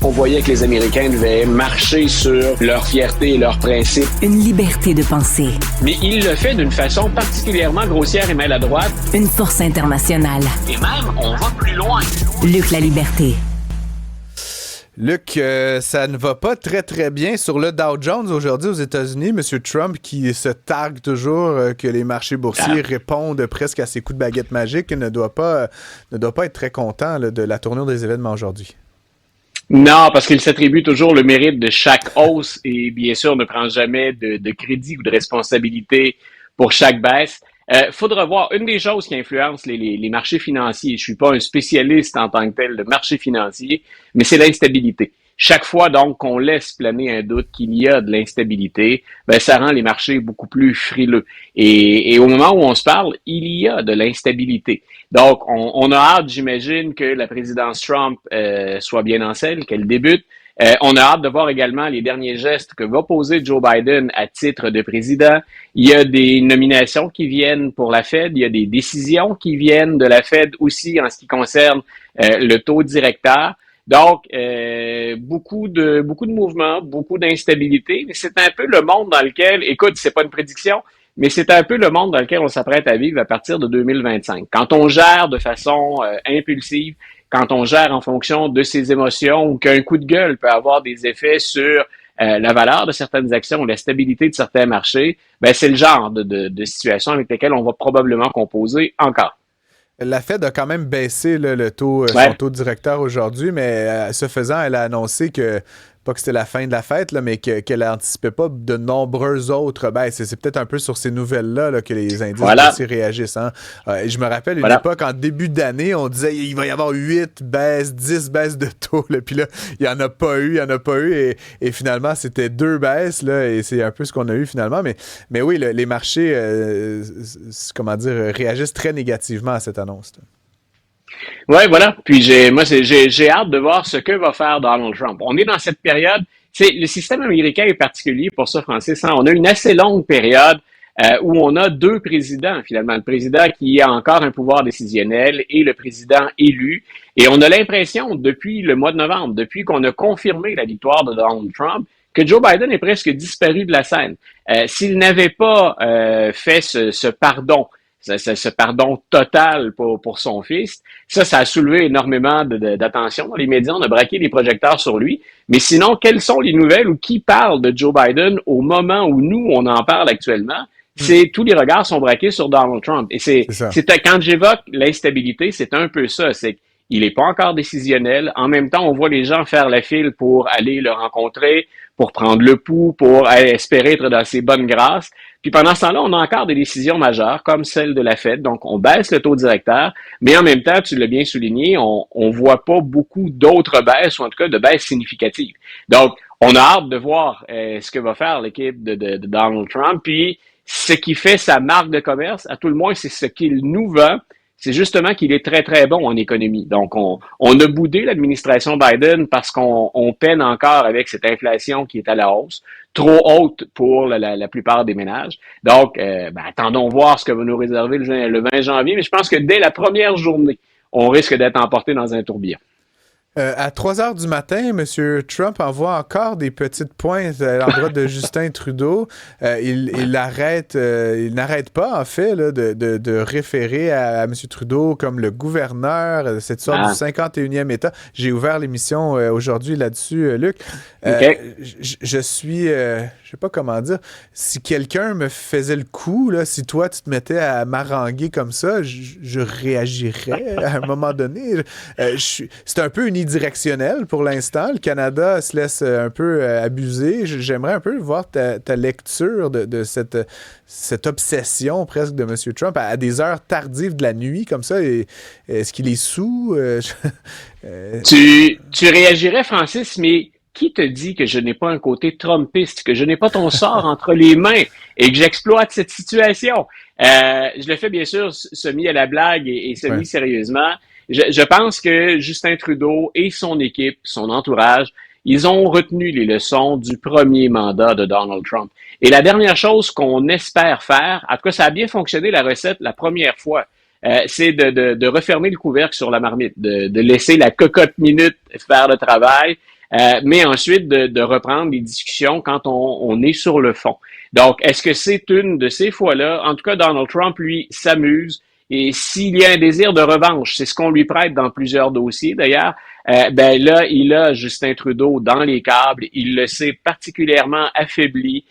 On voyait que les Américains devaient marcher sur leur fierté et leurs principes. Une liberté de penser. Mais il le fait d'une façon particulièrement grossière et maladroite. Une force internationale. Et même, on va plus loin. Luc La Liberté. Luc, ça ne va pas très très bien sur le Dow Jones aujourd'hui aux États-Unis. Monsieur Trump qui se targue toujours que les marchés boursiers répondent presque à ses coups de baguette magique ne doit pas être très content là, de la tournure des événements aujourd'hui. Non, parce qu'il s'attribue toujours le mérite de chaque hausse et bien sûr ne prend jamais de crédit ou de responsabilité pour chaque baisse. Faudra voir, une des choses qui influence les marchés financiers, je suis pas un spécialiste en tant que tel de marché financier, mais c'est l'instabilité. Chaque fois donc qu'on laisse planer un doute qu'il y a de l'instabilité, ben ça rend les marchés beaucoup plus frileux. Et au moment où on se parle, il y a de l'instabilité. Donc on a hâte, j'imagine, que la présidence Trump soit bien en selle, qu'elle débute. On a hâte de voir également les derniers gestes que va poser Joe Biden à titre de président. Il y a des nominations qui viennent pour la Fed, il y a des décisions qui viennent de la Fed aussi en ce qui concerne le taux directeur. Donc, beaucoup de mouvements, beaucoup d'instabilité, mais c'est un peu le monde dans lequel, écoute, c'est pas une prédiction, mais c'est un peu le monde dans lequel on s'apprête à vivre à partir de 2025. Quand on gère de façon impulsive, quand on gère en fonction de ses émotions ou qu'un coup de gueule peut avoir des effets sur la valeur de certaines actions ou la stabilité de certains marchés, ben c'est le genre de situation avec lesquelles on va probablement composer encore. La Fed a quand même baissé là, le taux, son taux directeur aujourd'hui, mais ce faisant, elle a annoncé que, pas que c'était la fin de la fête, là, mais qu'elle n'anticipait pas de nombreuses autres baisses. C'est peut-être un peu sur ces nouvelles-là là, que les indices aussi réagissent. Hein? Je me rappelle une époque, en début d'année, on disait il va y avoir 8 baisses, 10 baisses de taux. Là, puis là, il n'y en a pas eu. Et finalement, c'était 2 baisses. Là, et c'est un peu ce qu'on a eu finalement. Mais oui, les marchés réagissent très négativement à cette annonce. Là. Ouais, voilà. Puis j'ai hâte de voir ce que va faire Donald Trump. On est dans cette période. Le système américain est particulier pour ça, Francis. Hein? On a une assez longue période où on a 2 présidents, finalement. Le président qui a encore un pouvoir décisionnel et le président élu. Et on a l'impression, depuis le mois de novembre, depuis qu'on a confirmé la victoire de Donald Trump, que Joe Biden est presque disparu de la scène. S'il n'avait pas fait ce pardon, ce pardon total pour son fils, ça a soulevé énormément d'attention dans les médias. On a braqué les projecteurs sur lui. Mais sinon, quelles sont les nouvelles ou qui parle de Joe Biden au moment où nous, on en parle actuellement? Tous les regards sont braqués sur Donald Trump. Et quand j'évoque l'instabilité, c'est un peu ça. C'est qu'il n'est pas encore décisionnel. En même temps, on voit les gens faire la file pour aller le rencontrer, pour prendre le pouls, pour espérer être dans ses bonnes grâces. Puis pendant ce temps-là, on a encore des décisions majeures, comme celle de la Fed. Donc, on baisse le taux directeur, mais en même temps, tu l'as bien souligné, on voit pas beaucoup d'autres baisses, ou en tout cas de baisses significatives. Donc, on a hâte de voir ce que va faire l'équipe de Donald Trump. Puis, ce qui fait sa marque de commerce, à tout le moins, c'est ce qu'il nous vend. C'est justement qu'il est très, très bon en économie. Donc, on a boudé l'administration Biden parce qu'on peine encore avec cette inflation qui est à la hausse, trop haute pour la plupart des ménages. Donc, attendons voir ce que va nous réserver le 20 janvier. Mais je pense que dès la première journée, on risque d'être emporté dans un tourbillon. À 3 heures du matin, M. Trump envoie encore des petites pointes à l'endroit de Justin Trudeau. Il n'arrête pas, en fait, là, de référer à M. Trudeau comme le gouverneur, cette sorte du 51e État. J'ai ouvert l'émission aujourd'hui là-dessus, Luc. Je suis... je sais pas comment dire. Si quelqu'un me faisait le coup, là, si toi, tu te mettais à m'haranguer comme ça, je réagirais à un moment donné. C'est un peu unidirectionnel pour l'instant. Le Canada se laisse un peu abuser. J'aimerais un peu voir ta lecture de cette obsession presque de M. Trump à des heures tardives de la nuit comme ça. Est-ce qu'il est sous? Tu réagirais, Francis, mais qui te dit que je n'ai pas un côté trumpiste, que je n'ai pas ton sort entre les mains et que j'exploite cette situation? Je le fais bien sûr semi à la blague et semi sérieusement. Je pense que Justin Trudeau et son équipe, son entourage, ils ont retenu les leçons du premier mandat de Donald Trump. Et la dernière chose qu'on espère faire, en tout cas ça a bien fonctionné la recette la première fois, c'est de refermer le couvercle sur la marmite, de laisser la cocotte minute faire le travail. mais ensuite de reprendre les discussions quand on est sur le fond. Donc, est-ce que c'est une de ces fois-là? En tout cas, Donald Trump, lui, s'amuse. Et s'il y a un désir de revanche, c'est ce qu'on lui prête dans plusieurs dossiers d'ailleurs, ben là, il a Justin Trudeau dans les câbles, il le sait particulièrement affaibli.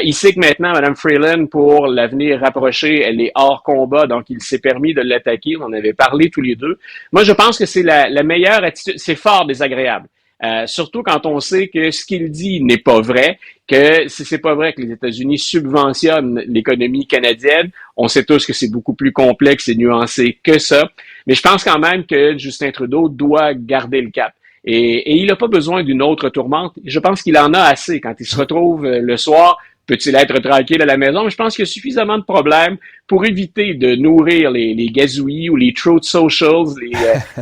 Il sait que maintenant, Mme Freeland, pour l'avenir rapproché, elle est hors combat, donc il s'est permis de l'attaquer, on en avait parlé tous les deux. Moi, je pense que c'est la meilleure attitude, c'est fort désagréable. Surtout quand on sait que ce qu'il dit n'est pas vrai, que c'est pas vrai que les États-Unis subventionnent l'économie canadienne. On sait tous que c'est beaucoup plus complexe et nuancé que ça. Mais je pense quand même que Justin Trudeau doit garder le cap. Et il n'a pas besoin d'une autre tourmente. Je pense qu'il en a assez quand il se retrouve le soir. Peut-il être tranquille à la maison? Mais je pense qu'il y a suffisamment de problèmes pour éviter de nourrir les gazouilles ou les truth socials,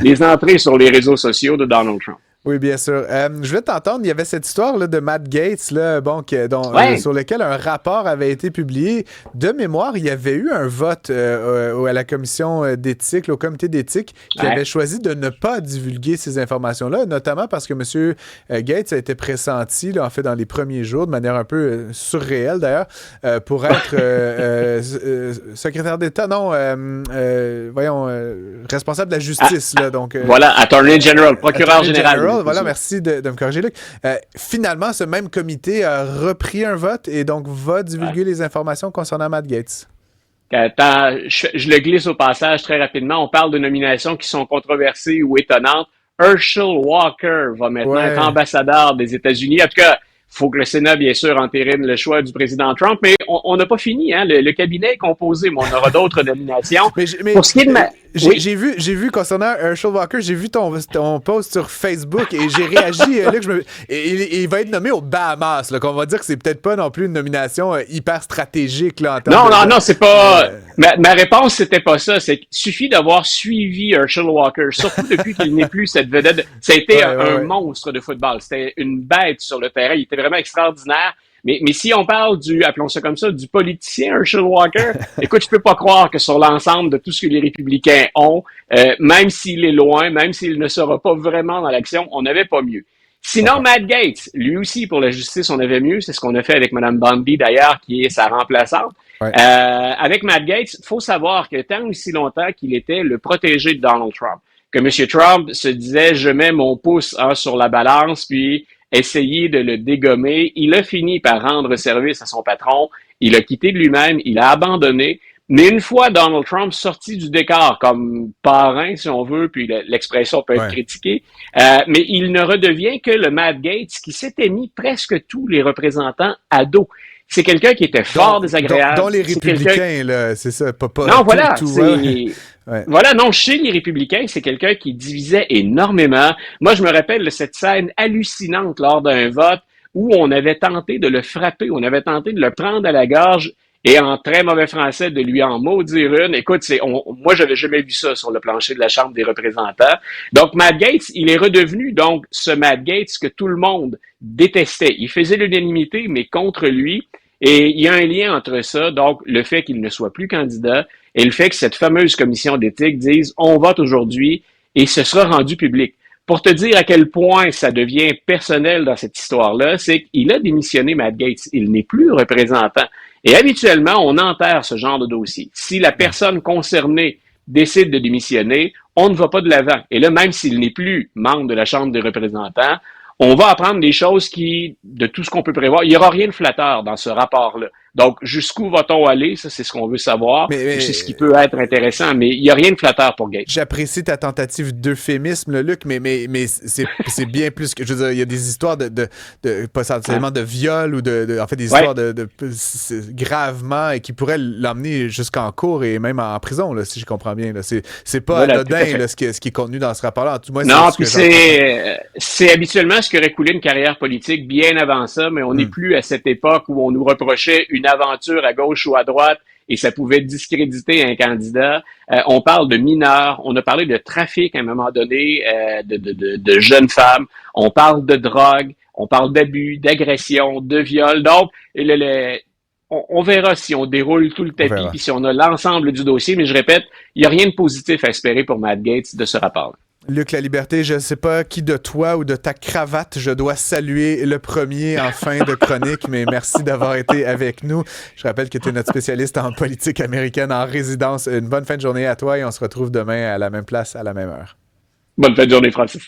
les entrées sur les réseaux sociaux de Donald Trump. Oui, bien sûr. Je vais t'entendre, il y avait cette histoire là, de Matt Gaetz, là, bon, sur lequel un rapport avait été publié. De mémoire, il y avait eu un vote à la commission d'éthique, là, au comité d'éthique, qui avait choisi de ne pas divulguer ces informations-là, notamment parce que M. Gaetz a été pressenti, là, en fait, dans les premiers jours, de manière un peu surréelle d'ailleurs, pour être secrétaire d'État, responsable de la justice. Là, donc, voilà, Attorney General, procureur général. Voilà, merci de me corriger, Luc. Finalement, ce même comité a repris un vote et donc va divulguer les informations concernant Matt Gaetz. Attends, je le glisse au passage très rapidement. On parle de nominations qui sont controversées ou étonnantes. Herschel Walker va maintenant être ambassadeur des États-Unis. En tout cas, il faut que le Sénat, bien sûr, entérine le choix du président Trump, mais on n'a pas fini. Hein? Le cabinet est composé, mais on aura d'autres nominations. Mais pour ce qui est de j'ai vu concernant Herschel Walker, j'ai vu ton post sur Facebook et j'ai réagi. Là, il va être nommé aux Bahamas. Là, qu'on va dire que c'est peut-être pas non plus une nomination hyper stratégique. Là, non, c'est pas... Ma réponse, c'était pas ça. C'est qu'il suffit d'avoir suivi Herschel Walker, surtout depuis qu'il n'est plus cette vedette. Ça a été un monstre de football. C'était une bête sur le terrain. Il était vraiment extraordinaire. Mais si on parle appelons ça comme ça, du politicien Herschel Walker, écoute, je peux pas croire que sur l'ensemble de tout ce que les républicains ont, même s'il est loin, même s'il ne sera pas vraiment dans l'action, on n'avait pas mieux. Sinon, Matt Gaetz, lui aussi, pour la justice, on avait mieux. C'est ce qu'on a fait avec Mme Bundy, d'ailleurs, qui est sa remplaçante. Ouais. Avec Matt Gaetz, il faut savoir que tant aussi longtemps qu'il était le protégé de Donald Trump, que M. Trump se disait « je mets mon pouce sur la balance », puis essayer de le dégommer. Il a fini par rendre service à son patron. Il a quitté de lui-même. Il a abandonné. Mais une fois Donald Trump sorti du décor comme parrain, si on veut, puis l'expression peut être critiquée, mais il ne redevient que le Matt Gaetz qui s'était mis presque tous les représentants à dos. C'est quelqu'un qui était fort désagréable. Dont les républicains, là, c'est ça. Pas non, voilà. Voilà, non, chez les républicains, c'est quelqu'un qui divisait énormément. Moi, je me rappelle de cette scène hallucinante lors d'un vote où on avait tenté de le frapper, on avait tenté de le prendre à la gorge et en très mauvais français de lui en maudire une. Écoute, moi, j'avais jamais vu ça sur le plancher de la Chambre des représentants. Donc, Matt Gaetz, il est redevenu donc ce Matt Gaetz que tout le monde détestait. Il faisait l'unanimité, mais contre lui. Et il y a un lien entre ça, donc le fait qu'il ne soit plus candidat et le fait que cette fameuse commission d'éthique dise « on vote aujourd'hui » et ce sera rendu public. Pour te dire à quel point ça devient personnel dans cette histoire-là, c'est qu'il a démissionné, Matt Gaetz. Il n'est plus représentant. Et habituellement, on enterre ce genre de dossier. Si la personne concernée décide de démissionner, on ne va pas de l'avant. Et là, même s'il n'est plus membre de la Chambre des représentants, on va apprendre des choses de tout ce qu'on peut prévoir. Il n'y aura rien de flatteur dans ce rapport-là. Donc, jusqu'où va-t-on aller? Ça, c'est ce qu'on veut savoir. C'est ce qui peut être intéressant, mais il n'y a rien de flatteur pour Gaetz. J'apprécie ta tentative d'euphémisme, là, Luc, mais c'est bien plus que... Je veux dire, il y a des histoires potentiellement de viol ou en fait, des histoires gravement et qui pourraient l'emmener jusqu'en cour et même en prison, là, si je comprends bien. Là. C'est pas anodin, là, ce qui est contenu dans ce rapport-là. Tout, moi, non, puis c'est habituellement ce qui aurait coulé une carrière politique bien avant ça, mais on n'est plus à cette époque où on nous reprochait une aventure à gauche ou à droite et ça pouvait discréditer un candidat. On parle de mineurs, on a parlé de trafic à un moment donné, de jeunes femmes, on parle de drogue, on parle d'abus, d'agression, de viol. Donc, on verra si on déroule tout le tapis puis si on a l'ensemble du dossier, mais je répète, il n'y a rien de positif à espérer pour Matt Gaetz de ce rapport-là. Luc La Liberté, je ne sais pas qui de toi ou de ta cravate je dois saluer le premier en fin de chronique, mais merci d'avoir été avec nous. Je rappelle que tu es notre spécialiste en politique américaine en résidence. Une bonne fin de journée à toi et on se retrouve demain à la même place, à la même heure. Bonne fin de journée, Francis.